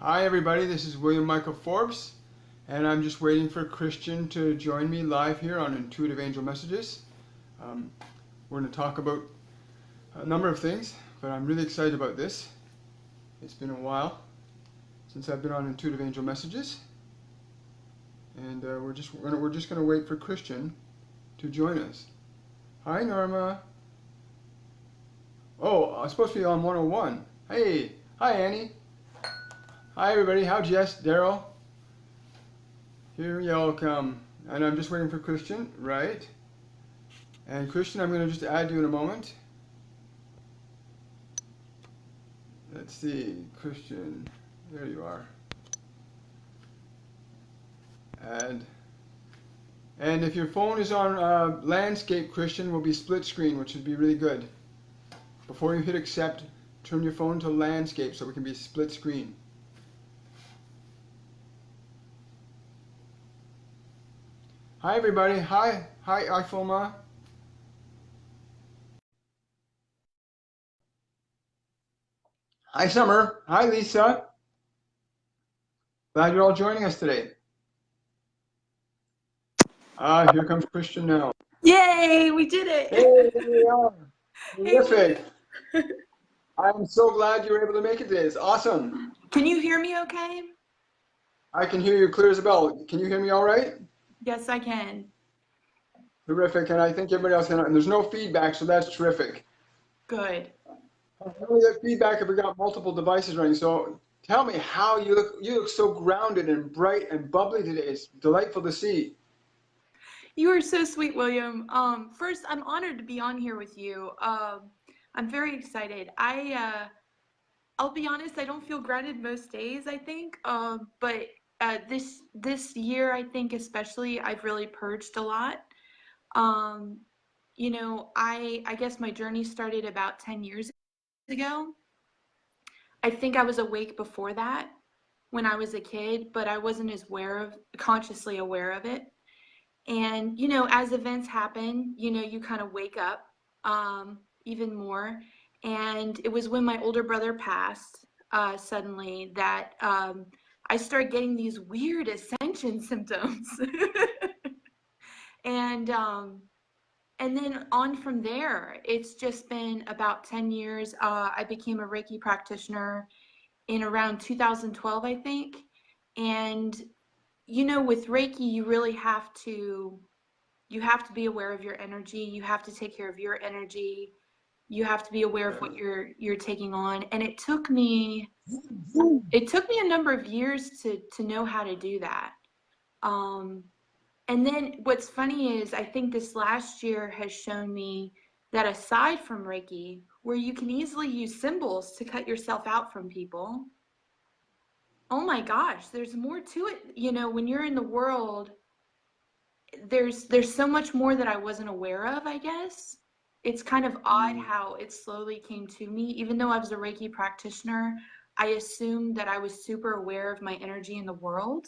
Hi everybody, this is William Michael Forbes, and I'm just waiting for Christian to join me live here on Intuitive Angel Messages. Um, we're going to talk about a number of things, but I'm really excited about this. It's been a while since I've been on Intuitive Angel Messages, and we're just going to wait for Christian to join us. Hi Norma. Oh, I'm supposed to be on 101. Hey, hi Annie. Hi everybody. How Jess, Daryl. Here y'all come. And I'm just waiting for Christian, right? And Christian, I'm going to just add you in a moment. Let's see, Christian, there you are. And if your phone is on landscape, Christian, will be split screen, which would be really good. Before you hit accept, turn your phone to landscape so we can be split screen. Hi everybody. Hi Ifoma. Hi Summer. Hi Lisa. Glad you're all joining us today. Here comes Christian now. Yay, we did it. Hey, there we are. Hey, Terrific. I'm so glad you were able to make it today. It's awesome. can you hear me okay? I can hear you clear as a bell. Can you hear me all right? Yes, I can. Terrific. And I think everybody else can. And there's no feedback, so that's terrific. Good. We only get feedback if we got multiple devices running. So tell me how you look. You look so grounded and bright and bubbly today. It's delightful to see. You are so sweet, William. First, I'm honored to be on here with you. I'm very excited. I'll be honest, I don't feel grounded most days, I think. But this year, I think especially, I've really purged a lot. Um, I guess my journey started about 10 years ago. I think I was awake before that when I was a kid, but I wasn't as consciously aware of it. And, as events happen, you kind of wake up even more. And it was when my older brother passed suddenly that I started getting these weird ascension symptoms. and and then on from there, it's just been about 10 years. I became a Reiki practitioner in around 2012, I think. And, with Reiki, you have to be aware of your energy. You have to take care of your energy. You have to be aware of what you're taking on. And it took me a number of years to know how to do that. Um, and then what's funny is I think this last year has shown me that aside from Reiki, where you can easily use symbols to cut yourself out from people, oh my gosh, there's more to it. When you're in the world, there's so much more that I wasn't aware of, I guess. It's kind of odd how it slowly came to me. Even though I was a Reiki practitioner, I assumed that I was super aware of my energy in the world.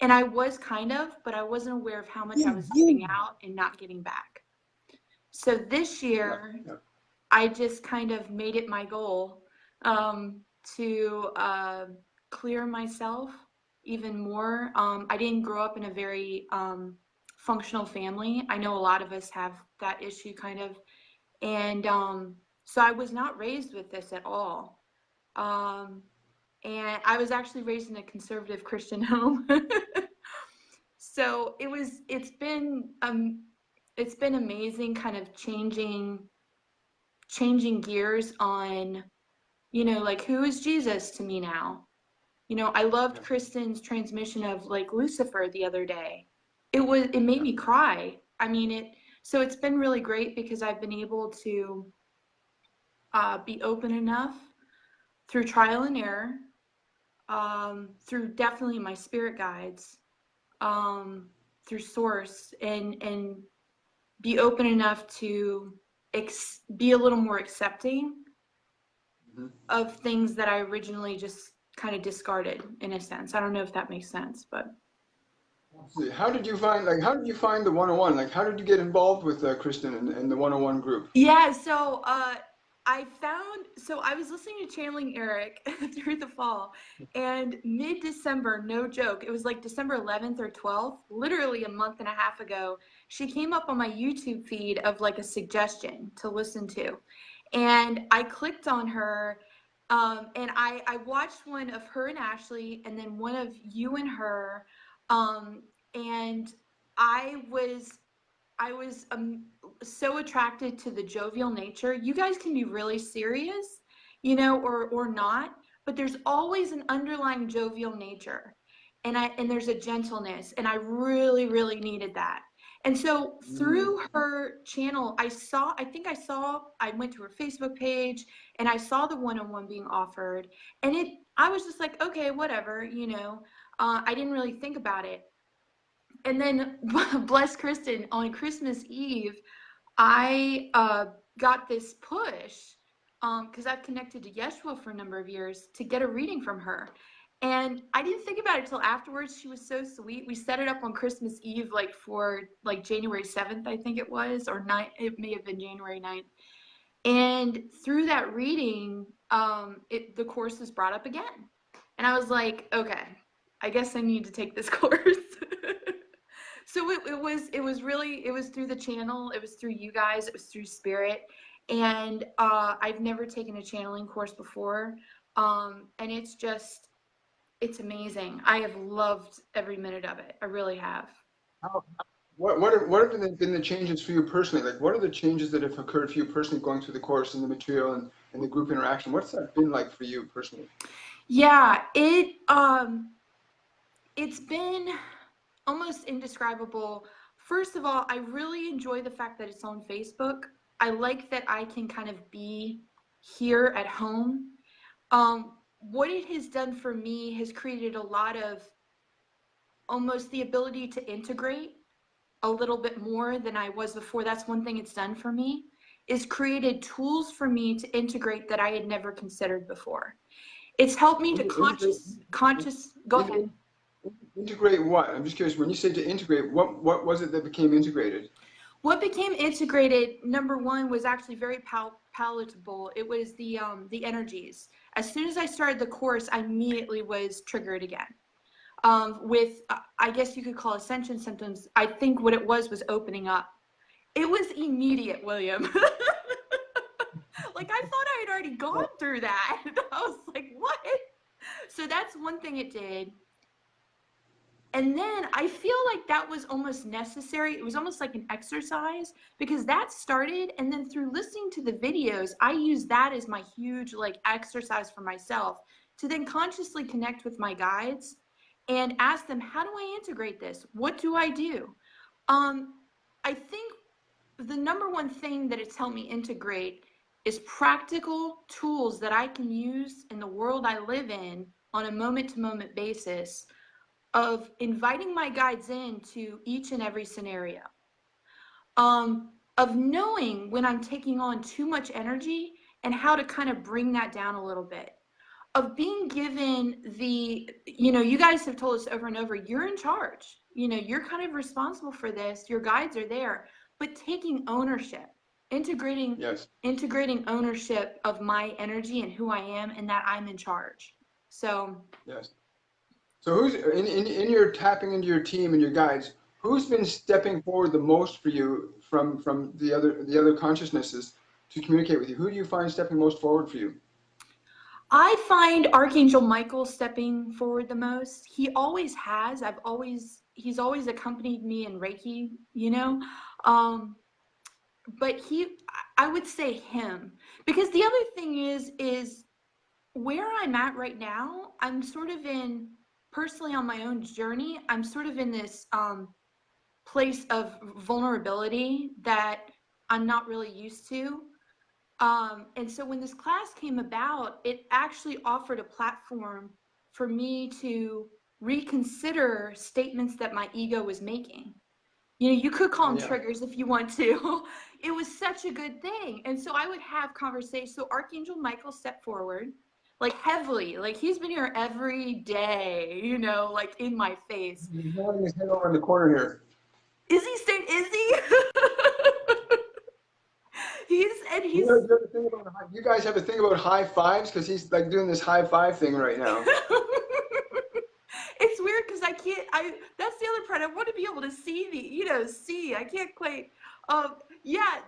And I was kind of, but I wasn't aware of how much I was giving out and not getting back. So this year, I just kind of made it my goal to clear myself even more. I didn't grow up in a very functional family. I know a lot of us have that issue kind of. And so I was not raised with this at all. And I was actually raised in a conservative Christian home. So it's been amazing kind of changing gears on, like, who is Jesus to me now? I loved Kristen's transmission of like Lucifer the other day. It made me cry. I mean, so it's been really great because I've been able to be open enough through trial and error, through definitely my spirit guides, through source, and be open enough to be a little more accepting of things that I originally just kind of discarded, in a sense. I don't know if that makes sense, but How did you find the 101? Like, how did you get involved with Kristen and the 101 group? yeah. So So I was listening to Channeling Eric through the fall, and mid-December, no joke, it was like December 11th or 12th, literally a month and a half ago, she came up on my YouTube feed of like a suggestion to listen to. And I clicked on her, and I watched one of her and Ashley, and then one of you and her, and I was I was so attracted to the jovial nature. You guys can be really serious, or not, but there's always an underlying jovial nature, and there's a gentleness, and I really, really needed that. And so Mm. through her channel, I went to her Facebook page, and I saw the one-on-one being offered, and I was just like, okay, whatever, I didn't really think about it. And then bless Kristen, on Christmas Eve, I got this push, because I've connected to Yeshua for a number of years, to get a reading from her. And I didn't think about it till afterwards. She was so sweet. We set it up on Christmas Eve, like for like January 7th, I think it was, or 9th, it may have been January 9th. And through that reading, the course was brought up again. And I was like, okay, I guess I need to take this course. So it was through the channel, it was through you guys, it was through Spirit, and I've never taken a channeling course before, and it's amazing. I have loved every minute of it. I really have. How, what have been the changes for you personally? Like, what are the changes that have occurred for you personally going through the course and the material and the group interaction? What's that been like for you personally? Yeah, it's been almost indescribable. First of all, I really enjoy the fact that it's on Facebook. I like that I can kind of be here at home. What it has done for me has created a lot of almost the ability to integrate a little bit more than I was before. That's one thing it's done for me, is created tools for me to integrate that I had never considered before. It's helped me to Integrate, go ahead. integrate, integrate what? I'm just curious. When you say to integrate, what was it that became integrated? What became integrated, number one, was actually very palatable. It was the energies. As soon as I started the course, I immediately was triggered again. With, I guess you could call ascension symptoms. I think what it was opening up. It was immediate, William. Like, I thought I had already gone through that. I was like, what? So that's one thing it did. And then I feel like that was almost necessary. It was almost like an exercise, because that started, and then through listening to the videos, I use that as my huge like exercise for myself to then consciously connect with my guides and ask them, how do I integrate this? What do I do? I think the number one thing that it's helped me integrate is practical tools that I can use in the world I live in on a moment to moment basis, of inviting my guides into each and every scenario, of knowing when I'm taking on too much energy and how to kind of bring that down a little bit, of being given you guys have told us over and over, you're in charge, you're kind of responsible for this, your guides are there, but taking ownership, integrating Yes. integrating ownership of my energy and who I am, and that I'm in charge. So Yes. So who's in your tapping into your team and your guides, who's been stepping forward the most for you from the other consciousnesses to communicate with you? Who do you find stepping most forward for you? I find Archangel Michael stepping forward the most. He always has. He's always accompanied me in Reiki, Um, but I would say him, because the other thing is where I'm at right now, I'm sort of personally on my own journey, I'm sort of in this place of vulnerability that I'm not really used to. And so when this class came about, it actually offered a platform for me to reconsider statements that my ego was making. You could call them Yeah. triggers if you want to. It was such a good thing. And so I would have conversations. So Archangel Michael stepped forward, like heavily, like he's been here every day, like in my face. He's nodding his head over in the corner here. Is he? He's You have a thing about you guys have a thing about high fives because he's like doing this high five thing right now. it's weird because I that's the other part. I want to be able to see see. I can't quite yeah,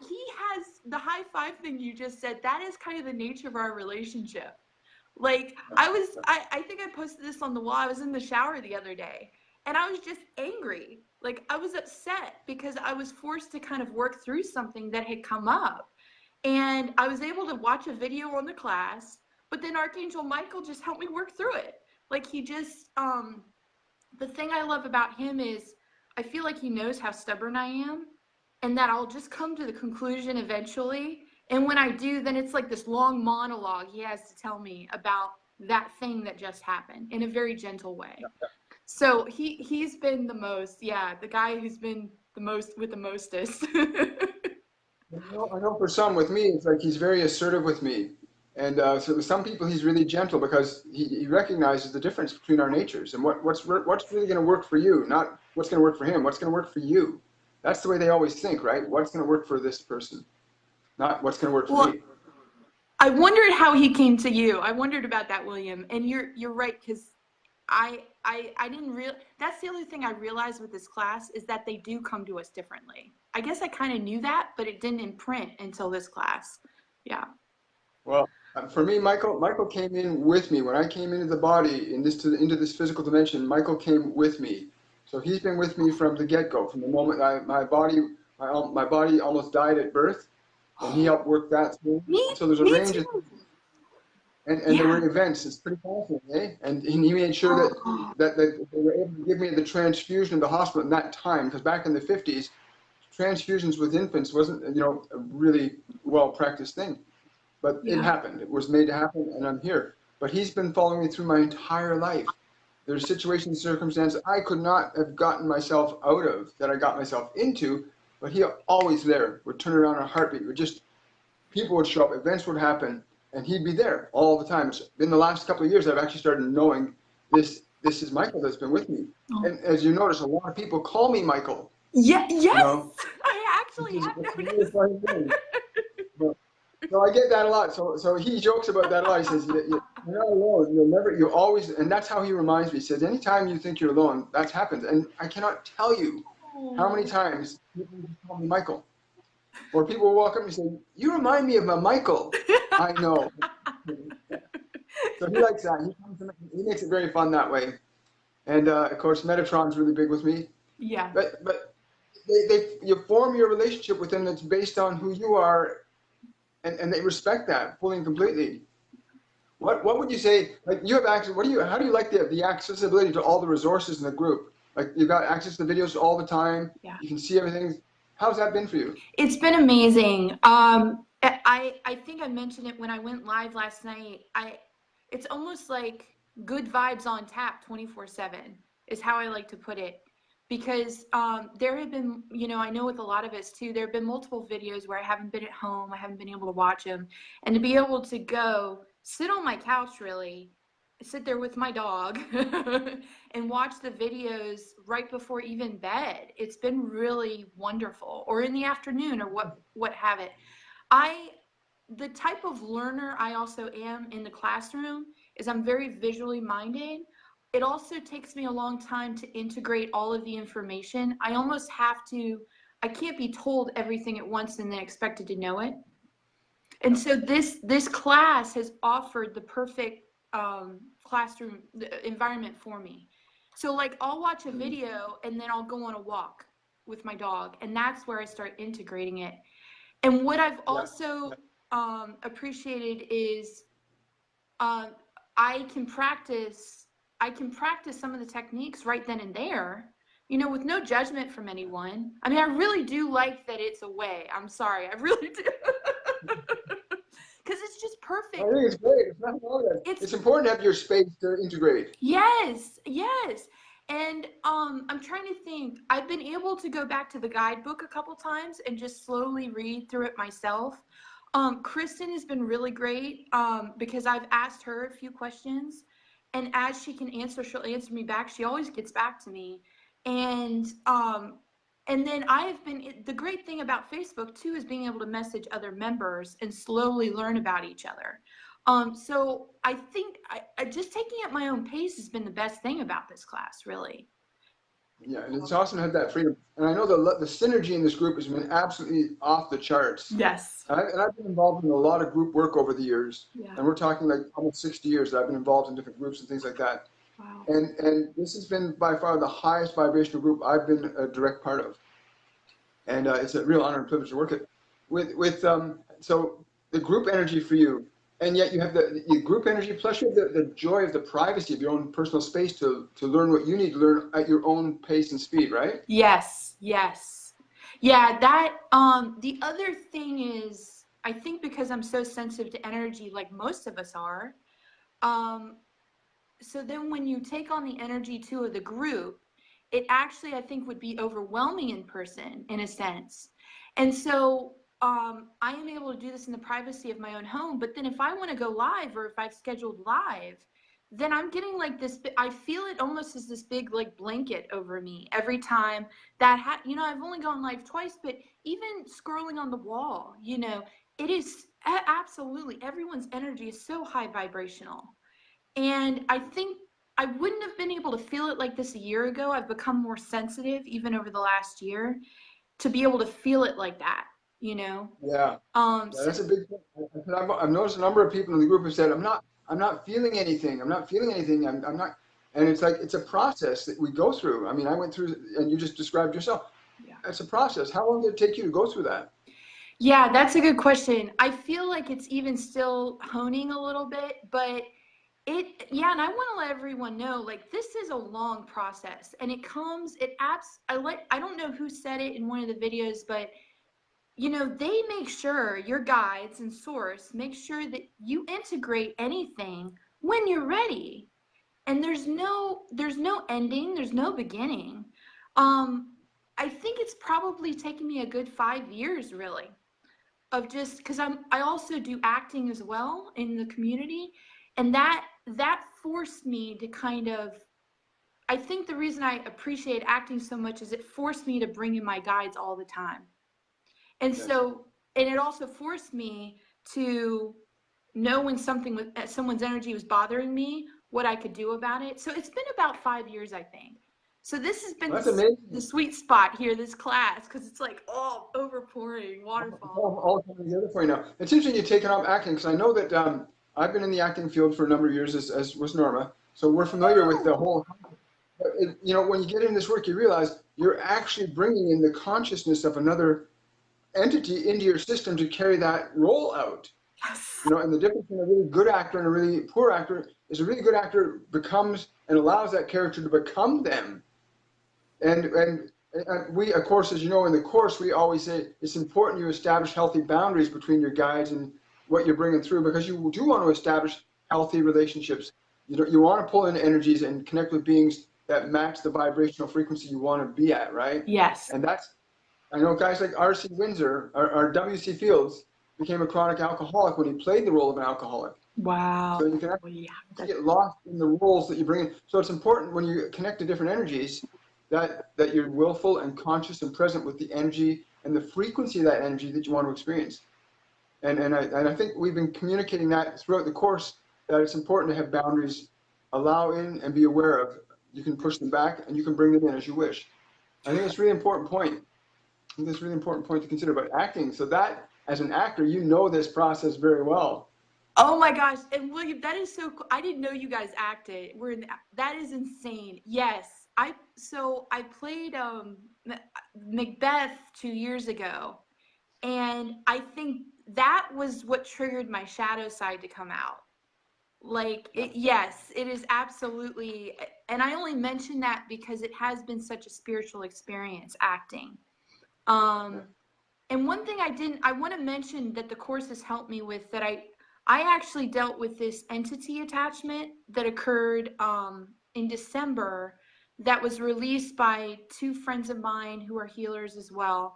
he has the high five thing you just said. That is kind of the nature of our relationship. Like I think I posted this on the wall. I was in the shower the other day and I was just angry. Like I was upset because I was forced to kind of work through something that had come up. And I was able to watch a video on the class, but then Archangel Michael just helped me work through it. Like he just the thing I love about him is I feel like he knows how stubborn I am and that I'll just come to the conclusion eventually. And when I do, then it's like this long monologue he has to tell me about that thing that just happened in a very gentle way. So he's been the most, yeah, the guy who's been the most with the mostest. I know for some with me, it's like he's very assertive with me. And so with some people, he's really gentle because he recognizes the difference between our natures and what's really going to work for you, not what's going to work for him, what's going to work for you. That's the way they always think, right? What's going to work for this person, not what's going to work for Well, me. I wondered how he came to you. I wondered about that, William. And you're right, because I didn't real that's the other thing I realized with this class is that they do come to us differently. I guess I kind of knew that, but it didn't imprint until this class. Yeah. Well, for me, Michael came in with me when I came into the body into this physical dimension. Michael came with me, so he's been with me from the get-go, from the moment my body almost died at birth, and he helped work that through. And so there's a Me range of too. and there Yeah. were events. It's pretty fascinating, eh? And he made sure Oh, that they were able to give me the transfusion in the hospital in that time, because back in the 50s, transfusions with infants wasn't a really well practiced thing. But it yeah. happened. It was made to happen, and I'm here. But he's been following me through my entire life. There's situations, circumstances I could not have gotten myself out of that I got myself into, but he always there. Would turn around in a heartbeat. Would just people would show up, events would happen, and he'd be there all the time. So in the last couple of years, I've actually started knowing this. This is Michael that's been with me. Oh. And as you notice, a lot of people call me Michael. Yeah, You yes. know, I which actually is have it's a really noticed. funny thing. So I get that a lot. So he jokes about that a lot. He says, You're not alone. You're always," and that's how he reminds me. He says, "Anytime you think you're alone, that's happened." And I cannot tell you how many Oh. times people just call me Michael, or people will walk up and say, "You remind me of a Michael." I know. So he likes that. He makes it very fun that way. And of course, Metatron's really big with me. Yeah. But you form your relationship with them that's based on who you are, and they respect that fully and completely. What would you say? Like you have access. How do you like the accessibility to all the resources in the group? Like you've got access to videos all the time. Yeah. You can see everything. How's that been for you? It's been amazing. I think I mentioned it when I went live last night. It's almost like good vibes on tap 24/7 is how I like to put it. Because there have been, I know with a lot of us too, there have been multiple videos where I haven't been at home, I haven't been able to watch them, and to be able to go sit on my couch really, sit there with my dog and watch the videos right before even bed. It's been really wonderful. Or in the afternoon or what have it. I the type of learner I also am in the classroom is I'm very visually minded. It also takes me a long time to integrate all of the information. I can't be told everything at once and then expected to know it. And so this class has offered the perfect classroom environment for me. So like I'll watch a video and then I'll go on a walk with my dog, and that's where I start integrating it. And what I've Yeah. also appreciated is um, I can practice I can practice some of the techniques right then and there, with no judgment from anyone. I mean, I really do like that it's a way. I'm sorry, I really do. Because it's just I perfect. think it's great. It's nothing wrong with that. It's It's important to have your space to integrate. yes, yes. And I'm trying to think. I've been able to go back to the guidebook a couple times and just slowly read through it myself. Kristen has been really great because I've asked her a few questions, and as she can answer, she'll answer me back. She always gets back to me, and And then the great thing about Facebook too is being able to message other members and slowly learn about each other. So I think I just taking it at my own pace has been the best thing about this class, really. Yeah, and it's awesome to have that freedom. And I know the synergy in this group has been absolutely off the charts. Yes. And I've been involved in a lot of group work over the years, Yeah. and we're talking like almost 60 years that I've been involved in different groups and things like that. Wow. And this has been by far the highest vibrational group I've been a direct part of, and it's a real honor and privilege to work with. So the group energy for you, and yet you have the group energy plus you have the joy of the privacy of your own personal space to learn what you need to learn at your own pace and speed, right? Yes, yes. Yeah, that the other thing is I think because I'm so sensitive to energy like most of us are, um so then when you take on the energy too of the group, it actually I think would be overwhelming in person in a sense. And so I am able to do this in the privacy of my own home. But then if I want to go live or if I've scheduled live, then I'm getting like this, I feel it almost as this big like blanket over me every time I've only gone live twice, but even scrolling on the wall, it is absolutely everyone's energy is so high vibrational. And I think I wouldn't have been able to feel it like this a year ago. I've become more sensitive even over the last year to be able to feel it like that, you know? Yeah. Yeah, So that's a big thing. I've noticed a number of people in the group have said, I'm not feeling anything. I'm not feeling anything. I'm not, and it's like, it's a process that we go through. I mean, I went through, and you just described yourself. yeah. It's a process. How long did it take you to go through that? Yeah, that's a good question. I feel like it's even still honing a little bit, but and I want to let everyone know, like, this is a long process and I don't know who said it in one of the videos, but they make sure your guides and source make sure that you integrate anything when you're ready. And there's no ending, there's no beginning. Um, I think it's probably taken me a good 5 years really of just because I also do acting as well in the community, and that forced me to kind of I think the reason I appreciate acting so much is it forced me to bring in my guides all the time. And Yes. so, and it also forced me to know when someone's energy was bothering me, what I could do about it. So it's been about 5 years, I think. So this has been That's the amazing. sweet spot here, this class, because it's like, oh, overpouring It's waterfall. all coming together for you now. It's interesting you've taken up acting because I know that I've been in the acting field for a number of years, as was Norma. So we're familiar with the Oh, whole. When you get in this work, you realize you're actually bringing in the consciousness of another entity into your system to carry that role out. yes. And the difference between a really good actor and a really poor actor is a really good actor becomes and allows that character to become them. And we, of course, as you know, in the course, we always say it's important you establish healthy boundaries between your guides and what you're bringing through because you do want to establish healthy relationships. You want to pull in energies and connect with beings that match the vibrational frequency you want to be at, right? Yes. And I know guys like R.C. Windsor or W.C. Fields became a chronic alcoholic when he played the role of an alcoholic. Wow. So you can Yeah. actually get lost in the roles that you bring in. So it's important when you connect to different energies that you're willful and conscious and present with the energy and the frequency of that energy that you want to experience. And I think we've been communicating that throughout the course that it's important to have boundaries, allow in and be aware of. You can push them back and you can bring them in as you wish. I think it's a really important point. I think that's a really important point to consider about acting. So that, as an actor, you know this process very well. Oh my gosh. And William, that is so cool. I didn't know you guys acted. That is insane. Yes. I played Macbeth 2 years ago. And I think that was what triggered my shadow side to come out. Yeah. Yes, it is absolutely. And I only mention that because it has been such a spiritual experience acting. Yeah. Um, and one thing I want to mention that the course has helped me with that I actually dealt with this entity attachment that occurred in December that was released by two friends of mine who are healers as well.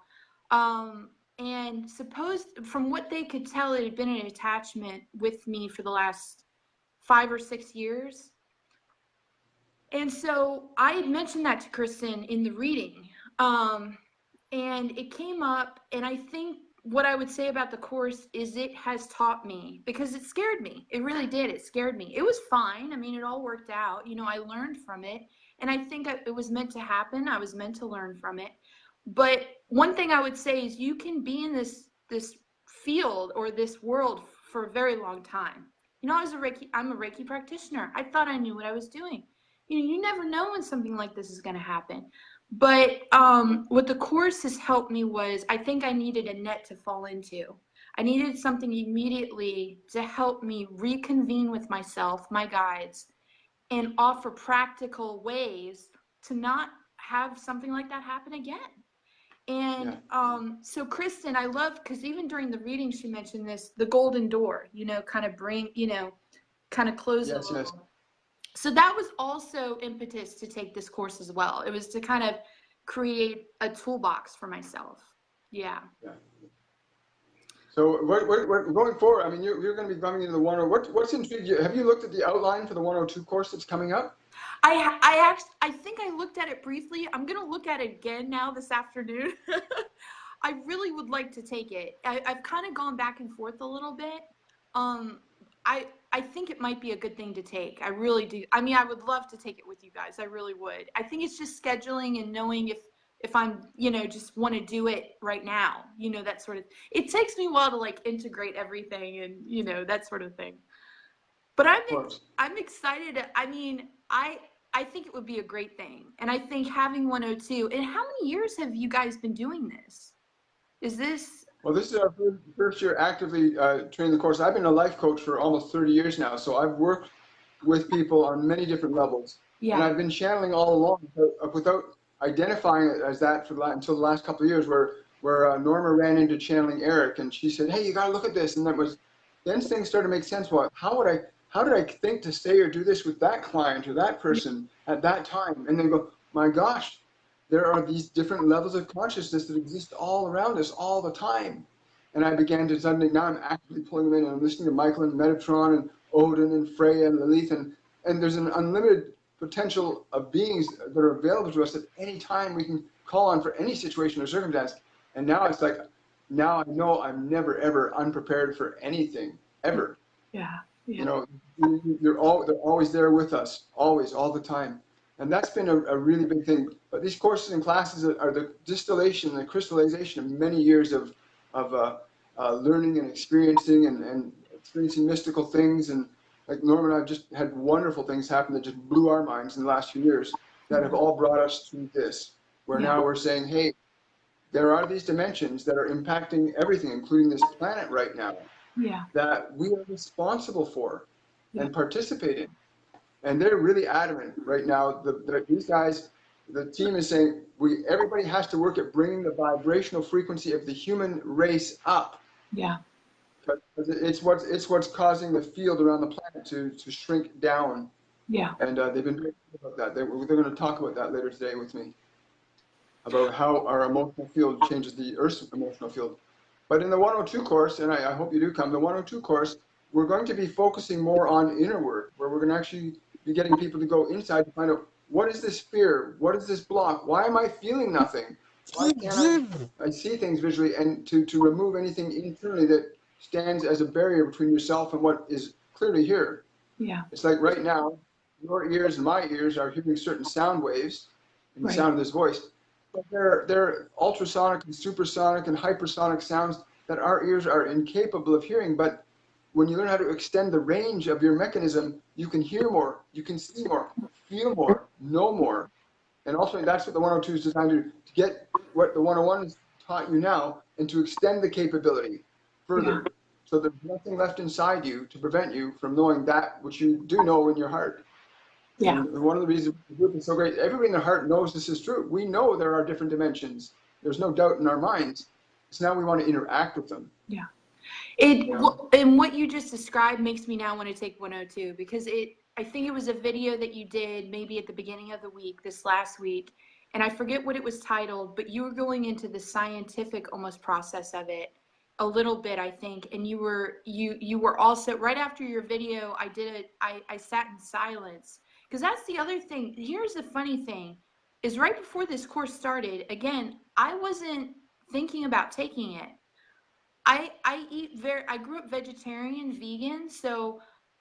And from what they could tell, it had been an attachment with me for the last 5 or 6 years. And so I had mentioned that to Kristen in the reading. and it came up, and I think what I would say about the course is it has taught me, because it scared me. It really did. It scared me. It was fine. I mean, it all worked out. You know, I learned from it, and I think it was meant to happen. I was meant to learn from it. But one thing I would say is you can be in this field or this world for a very long time. You know, I'm a Reiki practitioner. I thought I knew what I was doing. You know, you never know when something like this is going to happen. But what the course has helped me was I think I needed a net to fall into. I needed something immediately to help me reconvene with myself, my guides, and offer practical ways to not have something like that happen again. Yeah. And so Kristen, I love, because even during the reading, she mentioned this, the golden door, you know, kind of bring, you know, kind of close a Yes. Yes. little. So that was also impetus to take this course as well. It was to kind of create a toolbox for myself. Yeah. Yeah. So what going forward? I mean, you're going to be coming into the 102. What's intrigued you? Have you looked at the outline for the 102 course that's coming up? I think I looked at it briefly. I'm gonna look at it again now this afternoon. I really would like to take it. I've kind of gone back and forth a little bit. Um, I think it might be a good thing to take. I really do. I mean, I would love to take it with you guys. I really would. I think it's just scheduling and knowing if I'm, you know, just want to do it right now. You know, that sort of. It takes me a while to like integrate everything and you know that sort of thing. But Of course. I'm excited. I mean, I think it would be a great thing. And I think having 102. And how many years have you guys been doing this? Is this Well, this is our first year actively training the course. I've been a life coach for almost 30 years now, so I've worked with people on many different levels, and yeah. I've been channeling all along without identifying it as that for until the last couple of years, where Norma ran into channeling Eric, and she said, "Hey, you got to look at this," and that was then things started to make sense. Well, how did I think to say or do this with that client or that Yeah. person at that time? And then go, my gosh, there are these different levels of consciousness that exist all around us all the time. And I began to suddenly, now I'm actively pulling them in, and I'm listening to Michael and Metatron and Odin and Freya and Lilith, and there's an unlimited potential of beings that are available to us at any time we can call on for any situation or circumstance. And now it's like, now I know I'm never ever unprepared for anything, ever. Yeah. You Yeah. know, they're always there with us, always, all the time. And that's been a really big thing. But these courses and classes are the distillation, the crystallization of many years of learning and experiencing and experiencing mystical things. And like Norman and I have just had wonderful things happen that just blew our minds in the last few years that have all brought us to this, where Yeah. now we're saying, hey, there are these dimensions that are impacting everything, including this planet right now, Yeah. that we are responsible for Yeah. and participate in. And they're really adamant right now. These guys, the team is saying everybody has to work at bringing the vibrational frequency of the human race up. Yeah. Because it's what's causing the field around the planet to shrink down. Yeah. And they've been very clear about that. They're going to talk about that later today with me, about how our emotional field changes the Earth's emotional field. But in the 102 course, and I hope you do come, the 102 course, we're going to be focusing more on inner work, where we're going to actually be getting people to go inside to find out, what is this fear? What is this block? Why am I feeling nothing? Why can't I see things visually? And to remove anything internally that stands as a barrier between yourself and what is clearly here. Yeah. It's like right now, your ears and my ears are hearing certain sound waves in the Right. sound of this voice. But they're ultrasonic and supersonic and hypersonic sounds that our ears are incapable of hearing. But when you learn how to extend the range of your mechanism, you can hear more, you can see more, feel more, know more. And ultimately, that's what the 102 is designed to get what the 101 has taught you now and to extend the capability Yeah. further. So there's nothing left inside you to prevent you from knowing that which you do know in your heart. Yeah. And one of the reasons the group is so great, everybody in their heart knows this is true. We know there are different dimensions. There's no doubt in our minds. So now we want to interact with them. Yeah. You know? And what you just described makes me now want to take 102 because I think it was a video that you did maybe at the beginning of the week, this last week, and I forget what it was titled, but you were going into the scientific almost process of it a little bit, I think, and you were also right after your video, I sat in silence because that's the other thing. Here's the funny thing. is right before this course started, again, I wasn't thinking about taking it. I grew up vegetarian, vegan, so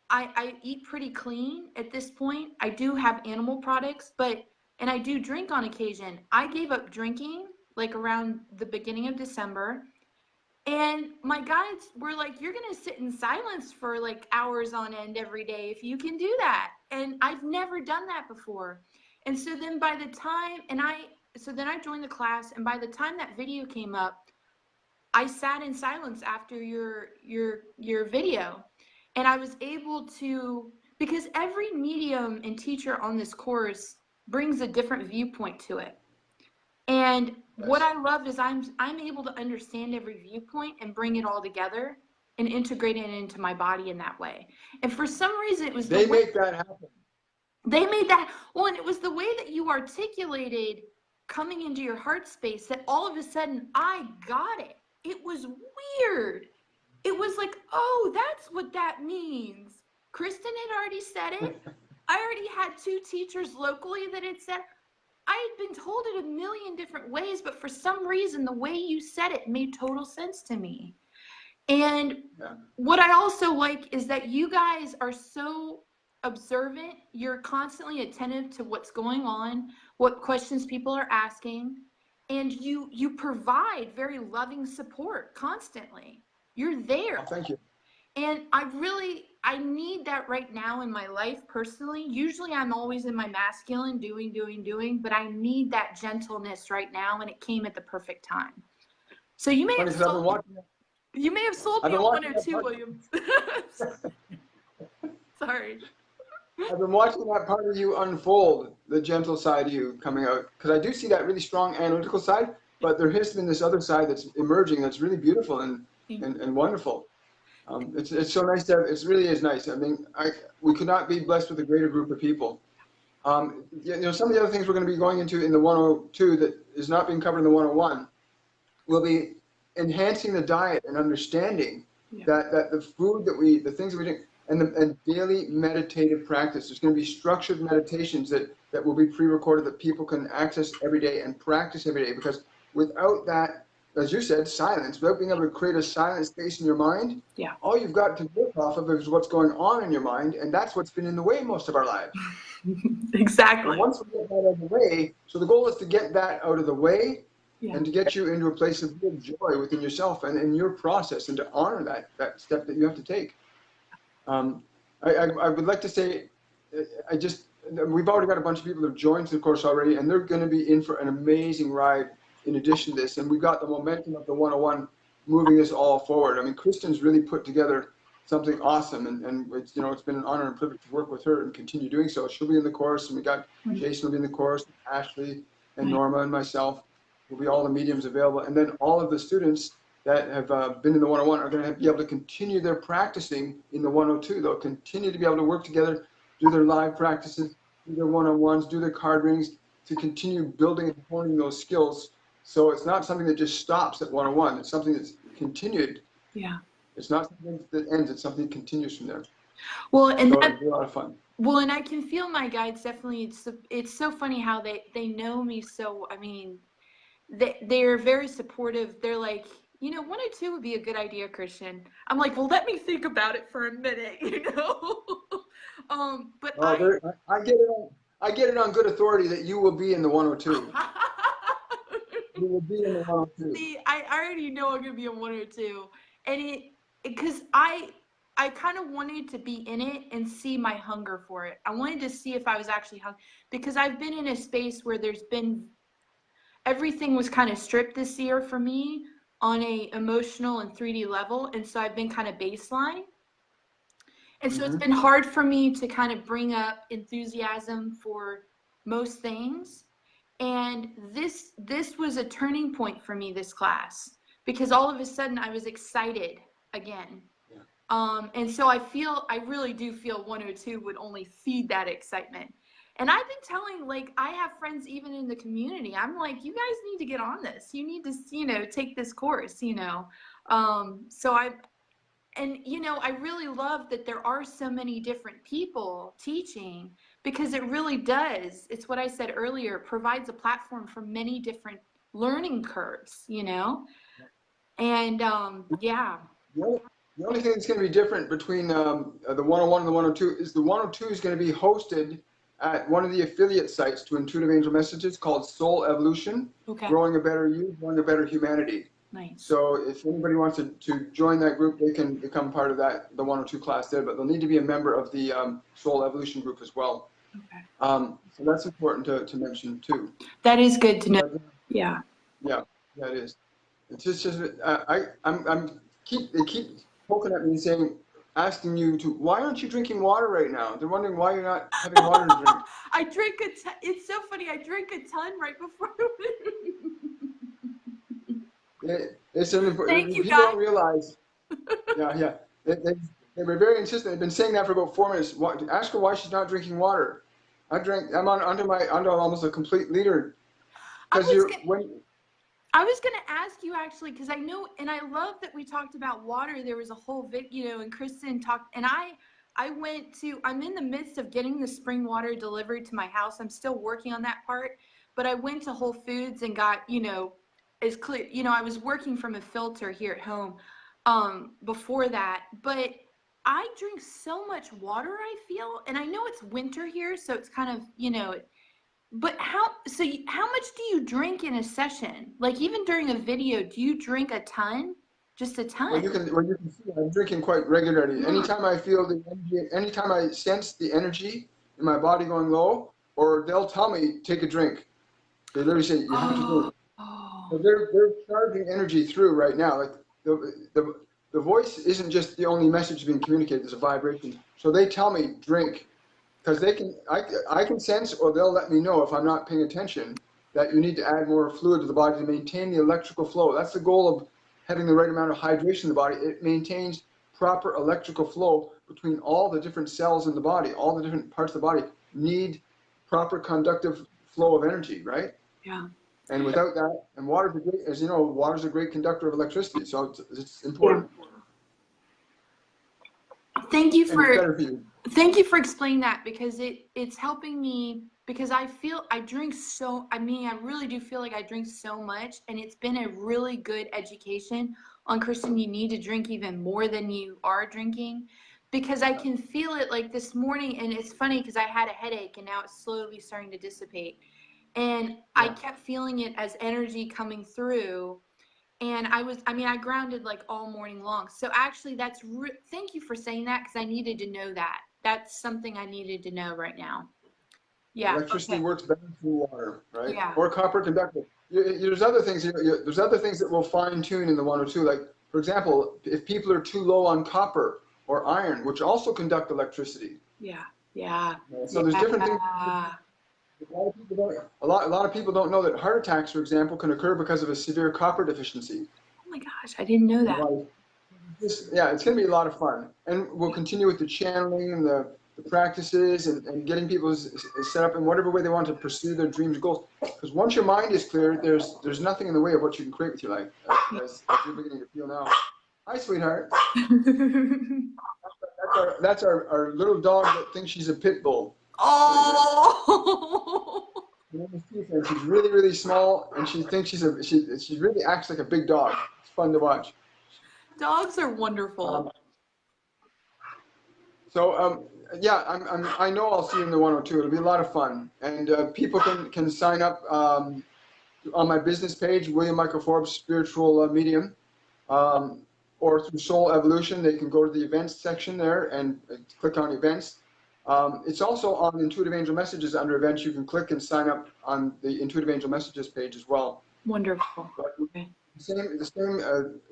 I eat pretty clean at this point. I do have animal products, and I do drink on occasion. I gave up drinking like around the beginning of December. And my guides were like, you're going to sit in silence for like hours on end every day if you can do that. And I've never done that before. And so then then I joined the class, and by the time that video came up, I sat in silence after your video, and I was able to, because every medium and teacher on this course brings a different viewpoint to it. And what I love is I'm able to understand every viewpoint and bring it all together and integrate it into my body in that way. And for some reason, it was They make that happen. They made that, well, and it was the way that you articulated coming into your heart space that all of a sudden I got it. It was weird. It was like, oh, that's what that means. Kristen had already said it. I already had 2 teachers locally that had said, I had been told it a million different ways, but for some reason, the way you said it made total sense to me. And what I also like is that you guys are so observant. You're constantly attentive to what's going on, what questions people are asking, and you provide very loving support constantly. You're there. Oh, thank you. And I need that right now in my life personally. Usually I'm always in my masculine doing, but I need that gentleness right now, and it came at the perfect time. So you may have sold me on 102, Williams. Sorry. I've been watching that part of you unfold, the gentle side of you coming out, because I do see that really strong analytical side, but there has been this other side that's emerging that's really beautiful and wonderful. It's so nice to have, it really is nice. I mean, we could not be blessed with a greater group of people. Some of the other things we're going to be going into in the 102 that is not being covered in the 101 will be enhancing the diet and understanding that the food that the things that we drink, and daily meditative practice. There's going to be structured meditations that will be pre-recorded that people can access every day and practice every day, because without that, as you said, silence, without being able to create a silent space in your mind, all you've got to work off of is what's going on in your mind, and that's what's been in the way most of our lives. Exactly. And once we get that out of the way, so the goal is to get that out of the way and to get you into a place of real joy within yourself and in your process, and to honor that step that you have to take. I would like to say, we've already got a bunch of people that have joined the course already, and they're going to be in for an amazing ride in addition to this. And we've got the momentum of the 101 moving this all forward. I mean, Kristen's really put together something awesome, and it's, it's been an honor and privilege to work with her and continue doing so. She'll be in the course, and we got Jason will be in the course, Ashley and Norma and myself will be all the mediums available. And then all of the students that have been in the 101 are going to be able to continue their practicing in the 102. They'll continue to be able to work together, do their live practices, do their one-on-ones, do their card readings, to continue building and honing those skills. So it's not something that just stops at 101. It's something that's continued. Yeah. It's not something that ends. It's something that continues from there. Well, and so it'll be a lot of fun. Well, and I can feel my guides definitely. It's so funny how they know me so. I mean, they're very supportive. They're like, 102 would be a good idea, Christian. I'm like, well, let me think about it for a minute, But I get it on good authority that you will be in the 102. You will be in the 102. See, I already know I'm gonna be in 102, and because I kind of wanted to be in it and see my hunger for it. I wanted to see if I was actually hungry, because I've been in a space where everything was kind of stripped this year for me on a emotional and 3D level, and so I've been kind of baseline. And so it's been hard for me to kind of bring up enthusiasm for most things. And this was a turning point for me, this class, because all of a sudden I was excited again. And so I really do feel 102 would only feed that excitement. And I've been telling, I have friends even in the community. I'm like, you guys need to get on this. You need to, take this course, So I really love that there are so many different people teaching, because it really does. It's what I said earlier, it provides a platform for many different learning curves, you know? And yeah. The only, the only thing that's going to be different between the 101 and the 102 is the 102 is going to be hosted at one of the affiliate sites to Intuitive Angel Messages called Soul Evolution, Okay. Growing a Better You, Growing a Better Humanity. Nice. So if anybody wants to join that group, they can become part of that, the 102 class there, but they'll need to be a member of the Soul Evolution group as well. Okay. So that's important to mention too. That is good to know. But, Yeah. yeah, it is. It's just they keep poking at me and saying, asking you to, why aren't you drinking water right now? They're wondering why you're not having water to drink. I drink it's so funny. I drink a ton right before. It's an important, Thank you, people guys. don't realize. Yeah. They were very insistent. They've been saying that for about 4 minutes. Ask her why she's not drinking water. I'm under almost a complete liter. Because I was going to ask you actually, because I know, and I love that we talked about water. There was a whole video, and Kristen talked, and I'm in the midst of getting the spring water delivered to my house. I'm still working on that part, but I went to Whole Foods and got, as clear, I was working from a filter here at home before that, but I drink so much water, I feel, and I know it's winter here, so it's kind of, but how much do you drink in a session? Like even during a video, do you drink a ton? Just a ton? Well, you can see I'm drinking quite regularly. Anytime I feel the energy, anytime I sense the energy in my body going low, or they'll tell me, take a drink. They literally say, you have to drink. So they're charging energy through right now. Like the voice isn't just the only message being communicated, there's a vibration. So they tell me, drink. Because I can sense, or they'll let me know if I'm not paying attention, that you need to add more fluid to the body to maintain the electrical flow. That's the goal of having the right amount of hydration in the body. It maintains proper electrical flow between all the different cells in the body. All the different parts of the body need proper conductive flow of energy, right? Yeah. And without that, and water's as you know, water's a great conductor of electricity, so it's important. Thank you and it's better for you. Thank you for explaining that, because it's helping me, because I really do feel like I drink so much, and it's been a really good education on, Kristen, you need to drink even more than you are drinking, because I can feel it like this morning, and it's funny because I had a headache and now it's slowly starting to dissipate. And I kept feeling it as energy coming through. And I grounded like all morning long. So actually thank you for saying that, because I needed to know that. That's something I needed to know right now. Yeah. Electricity works better through water, right? Yeah. Or copper conductor. There's other things. There's other things that will fine tune in the 102. Like, for example, if people are too low on copper or iron, which also conduct electricity. Yeah. So there's different things. A lot of people don't know that heart attacks, for example, can occur because of a severe copper deficiency. Oh my gosh, I didn't know that. It's going to be a lot of fun, and we'll continue with the channeling and the practices and getting people set up in whatever way they want to pursue their dreams and goals. Because once your mind is clear, there's nothing in the way of what you can create with your life, as you're beginning to feel now. Hi, sweetheart. That's our little dog that thinks she's a pit bull. Oh. She's really, really small, and she thinks she really acts like a big dog. It's fun to watch. Dogs are wonderful. I know I'll see you in the 102. It'll be a lot of fun, and people can sign up on my business page, William Michael Forbes Spiritual Medium, or through Soul Evolution. They can go to the events section there and click on events. It's also on Intuitive Angel Messages under events. You can click and sign up on the Intuitive Angel Messages page as well. Wonderful. Okay. The same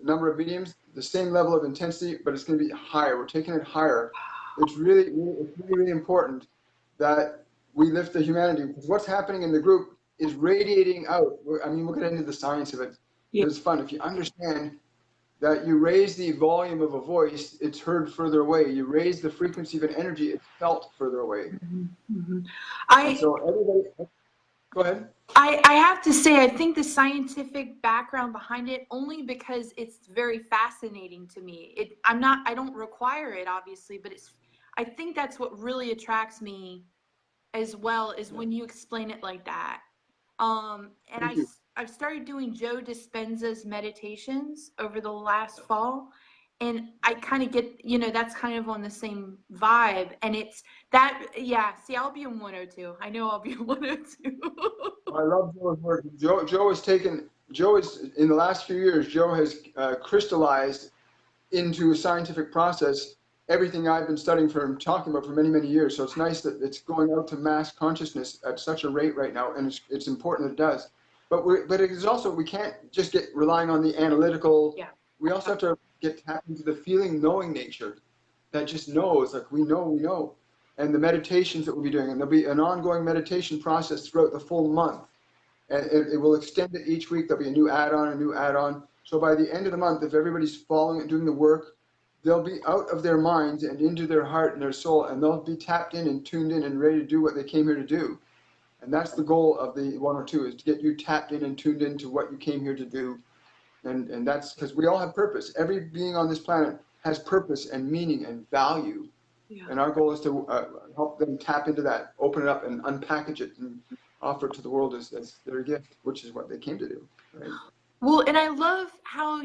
number of mediums, the same level of intensity, but it's going to be higher. We're taking it higher. It's really important that we lift the humanity, because what's happening in the group is radiating out. We'll get into the science of it. Yeah. It's fun. If you understand that you raise the volume of a voice, it's heard further away. You raise the frequency of an energy, it's felt further away. So everybody, go ahead. I have to say, I think the scientific background behind it, only because it's very fascinating to me. I don't require it, obviously, but I think that's what really attracts me as well as Yeah. when you explain it like that. And Thank you. I've started doing Joe Dispenza's meditations over the last fall, and I kind of get, that's kind of on the same vibe. And it's that, yeah. See, I'll be in 102. I know I'll be in 102. I love Joe's work. Joe is, in the last few years, Joe has crystallized into a scientific process everything I've been studying for and talking about for many, many years. So it's nice that it's going out to mass consciousness at such a rate right now, and it's important that it does. But it is also, we can't just get relying on the analytical. Yeah. We also have to get tapped into the feeling, knowing nature that just knows, like we know. And the meditations that we'll be doing, and there'll be an ongoing meditation process throughout the full month. And it will extend it each week. There'll be a new add-on. So by the end of the month, if everybody's following and doing the work, they'll be out of their minds and into their heart and their soul, and they'll be tapped in and tuned in and ready to do what they came here to do. And that's the goal of the 102, is to get you tapped in and tuned into what you came here to do. And that's because we all have purpose. Every being on this planet has purpose and meaning and value. Yeah. And our goal is to help them tap into that, open it up and unpackage it and offer it to the world as their gift, which is what they came to do, right? Well, and I love how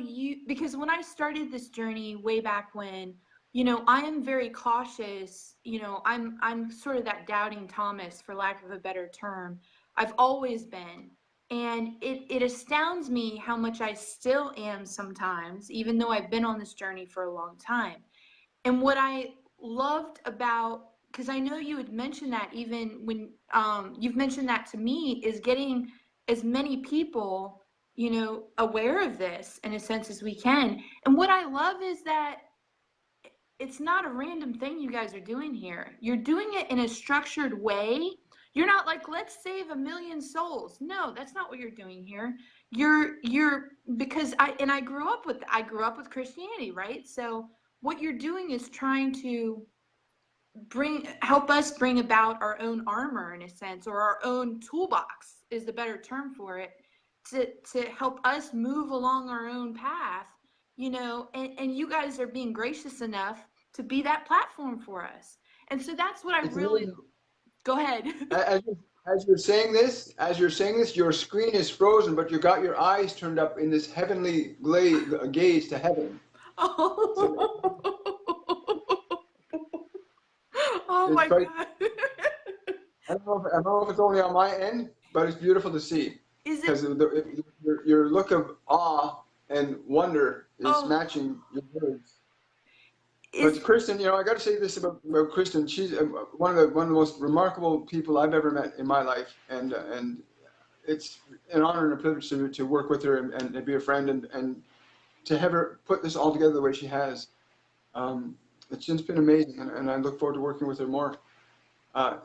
because when I started this journey way back when, I am very cautious. I'm sort of that doubting Thomas, for lack of a better term. I've always been. And it astounds me how much I still am sometimes, even though I've been on this journey for a long time. And what I loved about, because I know you had mentioned that even when you've mentioned that to me, is getting as many people, aware of this in a sense as we can. And what I love is that it's not a random thing you guys are doing here. You're doing it in a structured way. You're not like, let's save 1,000,000 souls. No, that's not what you're doing here. You're because I grew up with Christianity, right? So what you're doing is trying to help us bring about our own armor in a sense, or our own toolbox is the better term for it, to help us move along our own path, and you guys are being gracious enough to be that platform for us. And so that's what I It's really, amazing. go ahead. As you're saying this, your screen is frozen, but you got your eyes turned up in this heavenly gaze to heaven. So Oh, oh it's my quite, God. I don't know if it's only on my end, but it's beautiful to see, Is it? because your look of awe and wonder is Oh, matching your words. is But Kristen, I got to say this about Kristen. She's one of the most remarkable people I've ever met in my life, and it's an honor and a privilege to work with her and be a friend and to have her put this all together the way she has. It's just been amazing, and I look forward to working with her more. Uh,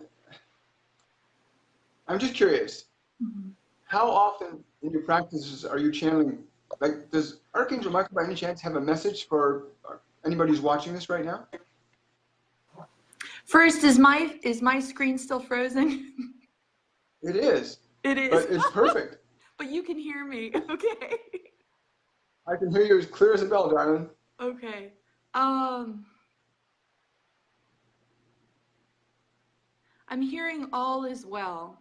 I'm just curious, Mhm. how often in your practices are you channeling? Like, does Archangel Michael by any chance have a message for anybody who's watching this right now? First, is my screen still frozen? It is, It is. but it's perfect. But you can hear me. Okay. I can hear you as clear as a bell, darling. Okay. Um, I'm hearing all is well.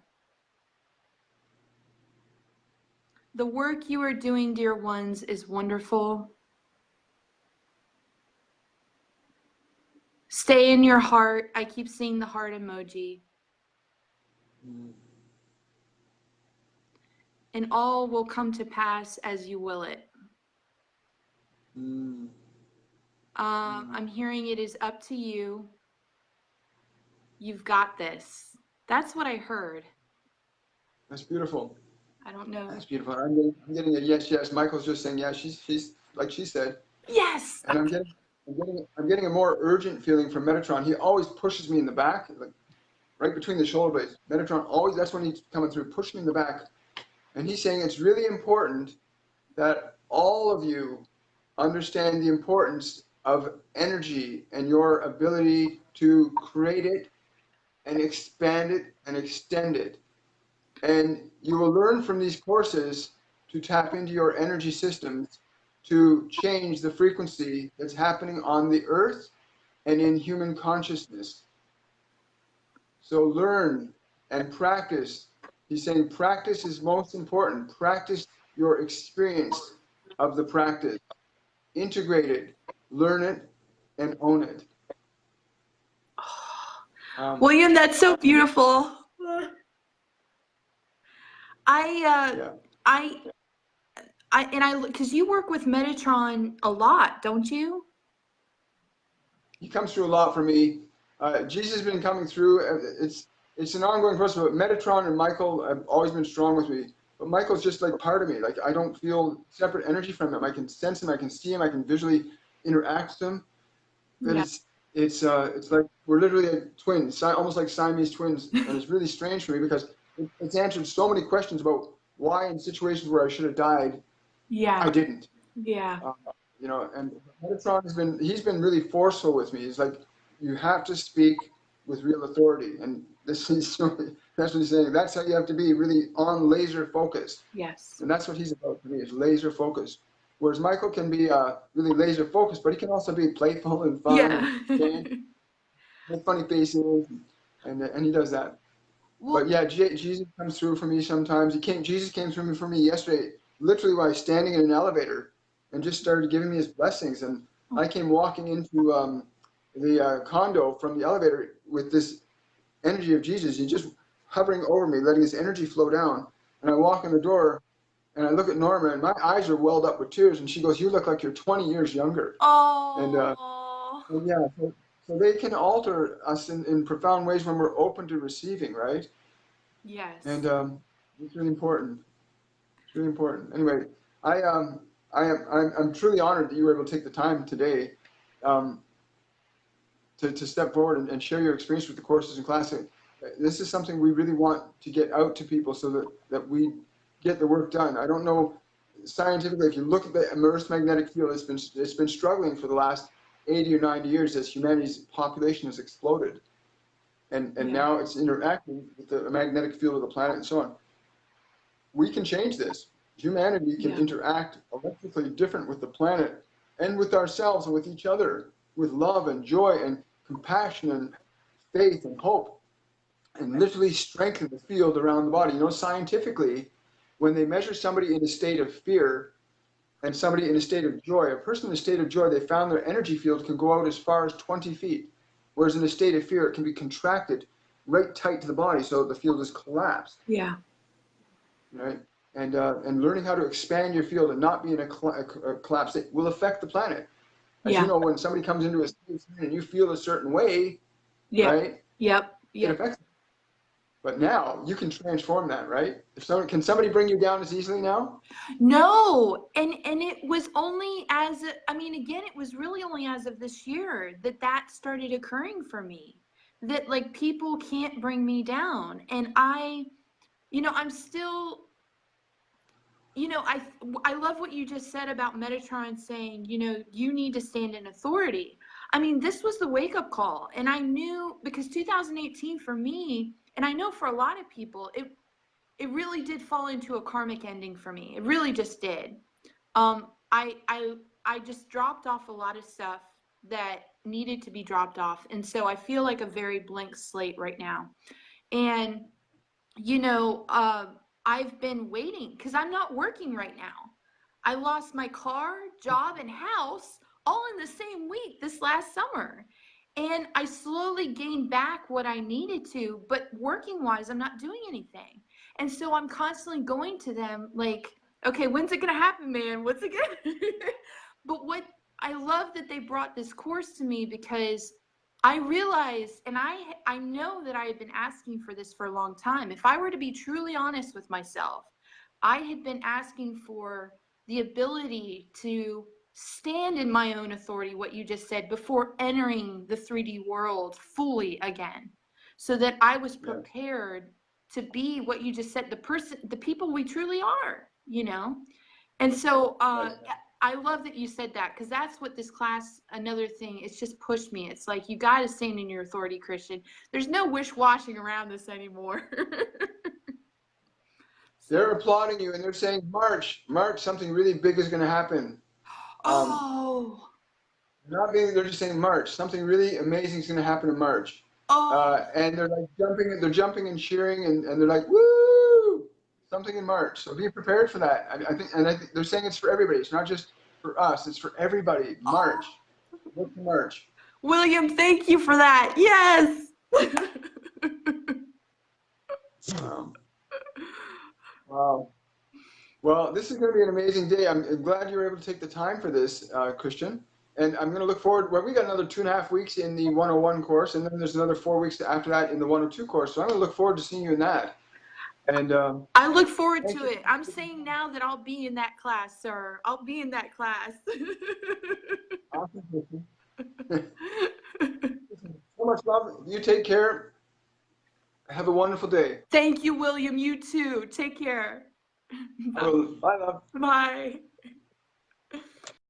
The work you are doing, dear ones, is wonderful. Stay in your heart. I keep seeing the heart emoji. Mm. And all will come to pass as you will it. Mm. I'm hearing it is up to you. You've got this. That's what I heard. That's beautiful. I don't know. That's beautiful. I'm getting a yes, yes. Michael's just saying, yeah, she's like she said, Yes. and I'm getting a more urgent feeling from Metatron. He always pushes me in the back, like right between the shoulder blades. Metatron always, that's when he's coming through, pushing me in the back, and he's saying it's really important that all of you understand the importance of energy and your ability to create it and expand it and extend it. And you will learn from these courses to tap into your energy systems to change the frequency that's happening on the earth and in human consciousness. So learn and practice. He's saying practice is most important. Practice your experience of the practice. Integrate it, learn it, and own it. Um, William, that's so beautiful. I, yeah, I, because you work with Metatron a lot, don't you? he comes through a lot for me. Jesus has been coming through. It's an ongoing process. But Metatron and Michael have always been strong with me. But Michael's just like part of me. Like I don't feel separate energy from him. I can sense him. I can see him. I can visually interact with him. But Yeah. it's like we're literally twins, almost like Siamese twins, and it's really strange for me because it's answered so many questions about why in situations where I should have died, I Yeah. didn't. Yeah. Um, and Metatron he's been really forceful with me. He's like, you have to speak with real authority, and this is that's what he's saying. That's how you have to be really on laser focused, Yes. and that's what he's about for me is laser focused. Whereas Michael can be really laser focused, but he can also be playful and fun and Yeah. dance, make funny faces, and he does that. But Well, yeah, Jesus comes through for me sometimes. Jesus came through for me yesterday, literally while I was standing in an elevator, and just started giving me his blessings. And I came walking into the condo from the elevator with this energy of Jesus. He's just hovering over me, letting his energy flow down. And I walk in the door, and I look at Norma, and my eyes are welled up with tears. And she goes, "You look like you're 20 years younger." And oh, yeah, so they can alter us in profound ways when we're open to receiving, right? And yes. it's really important. It's really important. Anyway, I I'm truly honored that you were able to take the time today um, to step forward and share your experience with the courses and classes. This is something we really want to get out to people so that we get the work done. I don't know scientifically, if you look at the Earth's magnetic field, it's been struggling for the last 80 or 90 years as humanity's population has exploded. And Yeah. now it's interacting with the magnetic field of the planet and so on. We can change this. Humanity can Yeah. interact electrically different with the planet and with ourselves and with each other with love and joy and compassion and faith and hope and literally strengthen the field around the body. Scientifically, when they measure somebody in a state of fear and somebody in a state of joy, a person in a state of joy, they found their energy field can go out as far as 20 feet. Whereas in a state of fear, it can be contracted right tight to the body so the field is collapsed. Yeah. Right? And learning how to expand your field and not be in a collapse state will affect the planet. As you Yeah. know, when somebody comes into a state and you feel a certain way, Yeah. right, Yep. it Yep. affects them. But now you can transform that, right? Can somebody bring you down as easily now? No, and it was only I mean, again, it was really only as of this year that that started occurring for me. That like people can't bring me down, and I'm still, I love what you just said about Metatron saying, you need to stand in authority. I mean, this was the wake up call, and I knew because 2018 for me, and I know for a lot of people, it really did fall into a karmic ending for me. It really just did. I just dropped off a lot of stuff that needed to be dropped off, and so I feel like a very blank slate right now. And you know, uh, I've been waiting because I'm not working right now. I lost my car, job, and house all in the same week this last summer. And I slowly gained back what I needed to, but working wise, I'm not doing anything. And so I'm constantly going to them like, okay, when's it going to happen, man? What's it going to But what I love that they brought this course to me because I realized, and I know that I had been asking for this for a long time. If I were to be truly honest with myself, I had been asking for the ability to stand in my own authority, what you just said, before entering the 3D world fully again, so that I was Yeah. prepared to be what you just said, the people we truly are. And so Right. I love that you said that because that's what this class, another thing, it's just pushed me. It's like, you got to stand in your authority, Christian. There's no wish-washing around this anymore. They're So, applauding you and they're saying, March, March, something really big is going to happen. Um, oh, they're just saying March, something really amazing is going to happen in March. Oh, and they're like jumping and cheering, and they're like, woo, something in March. So be prepared for that. I think they're saying it's for everybody. It's not just for us. It's for everybody. oh, March. Look to March. William, thank you for that. Yes. Um, wow. Well, this is going to be an amazing day. I'm glad you were able to take the time for this, Christian. And I'm going to look forward. Well, we got another 2.5 weeks in the 101 course, and then there's another 4 weeks after that in the 102 course. So I'm going to look forward to seeing you in that. And I look forward thank to you. it. I'm saying now that I'll be in that class, sir. I'll be in that class. Awesome, Christian. So much love. You take care. Have a wonderful day. Thank you, William. You too. Take care. I will. Bye, love. Bye.